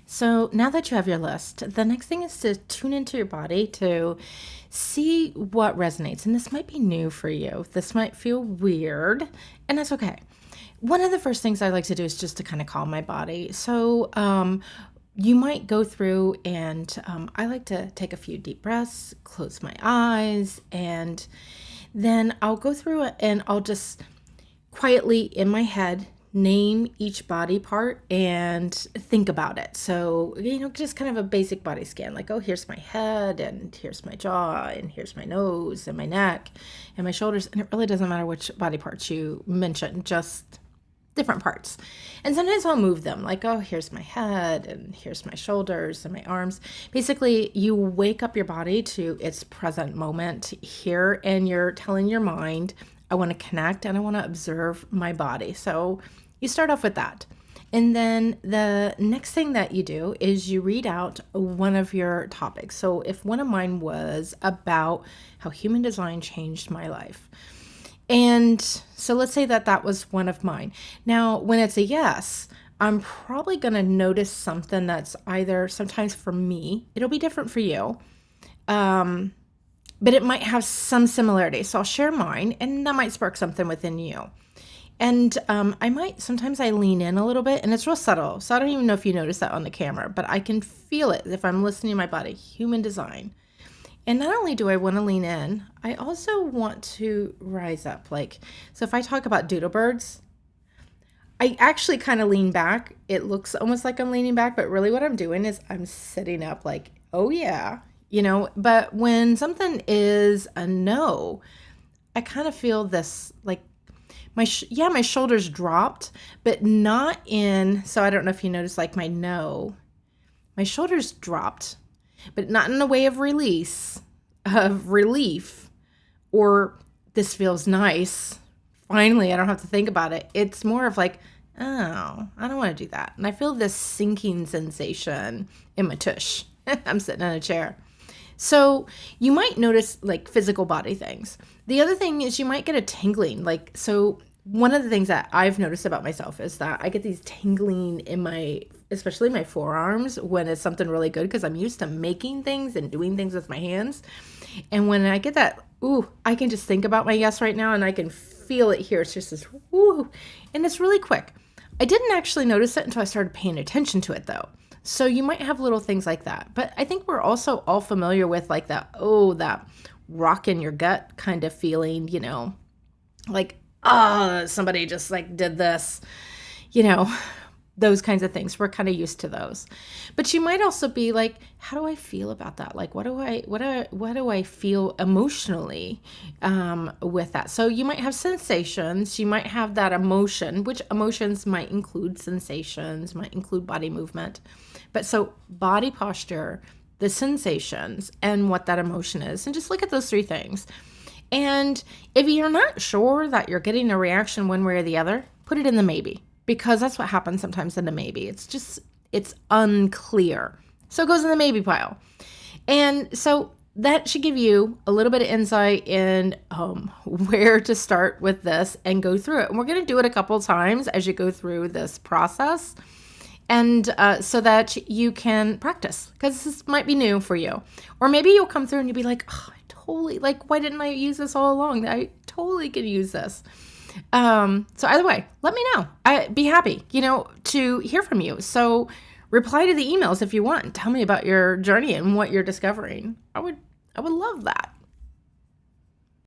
So now that you have your list, the next thing is to tune into your body to see what resonates. And this might be new for you. This might feel weird, and that's okay. One of the first things I like to do is just to kind of calm my body. So you might go through and I like to take a few deep breaths, close my eyes, and then I'll go through it and I'll just quietly in my head name each body part and think about it. So, just kind of a basic body scan, like, oh, here's my head, and here's my jaw, and here's my nose, and my neck, and my shoulders. And it really doesn't matter which body parts you mention, just different parts. And sometimes I'll move them, like, oh, here's my head, and here's my shoulders, and my arms. Basically, you wake up your body to its present moment here, and you're telling your mind, I want to connect and I want to observe my body. So you start off with that. And then the next thing that you do is you read out one of your topics. So if one of mine was about how human design changed my life. And so let's say that that was one of mine. Now, when it's a yes, I'm probably going to notice something that's either sometimes for me, it'll be different for you. But it might have some similarity. So I'll share mine and that might spark something within you. And sometimes I lean in a little bit and it's real subtle. So I don't even know if you notice that on the camera, but I can feel it if I'm listening to my body, human design. And not only do I want to lean in, I also want to rise up. So if I talk about doodle birds, I actually kind of lean back. It looks almost like I'm leaning back, but really what I'm doing is I'm sitting up like, oh yeah, but when something is a no, I kind of feel this like my shoulders dropped, but not in, so I don't know if you notice like my shoulders dropped, but not in a way of relief, or this feels nice. Finally, I don't have to think about it. It's more of like, oh, I don't want to do that. And I feel this sinking sensation in my tush. I'm sitting in a chair. So you might notice like physical body things. The other thing is you might get a tingling. So one of the things that I've noticed about myself is that I get these tingling in especially my forearms when it's something really good, because I'm used to making things and doing things with my hands. And when I get that, ooh, I can just think about my yes right now and I can feel it here. It's just this, ooh, and it's really quick. I didn't actually notice it until I started paying attention to it though. So you might have little things like that. But I think we're also all familiar with like that rock in your gut kind of feeling, like, oh, somebody just like did this, those kinds of things. We're kind of used to those. But you might also be like, how do I feel about that? Like, what do I feel emotionally with that? So you might have sensations, you might have that emotion, which emotions might include sensations, might include body movement. But so body posture, the sensations, and what that emotion is. And just look at those three things. And if you're not sure that you're getting a reaction one way or the other, put it in the maybe. Because that's what happens sometimes in the maybe. It's unclear. So it goes in the maybe pile. And so that should give you a little bit of insight in where to start with this and go through it. And we're going to do it a couple of times as you go through this process. And so that you can practice, because this might be new for you. Or maybe you'll come through and you'll be like, oh, I totally, like, why didn't I use this all along? I totally could use this. So either way, let me know. I'd be happy, to hear from you. So reply to the emails if you want. Tell me about your journey and what you're discovering. I would love that.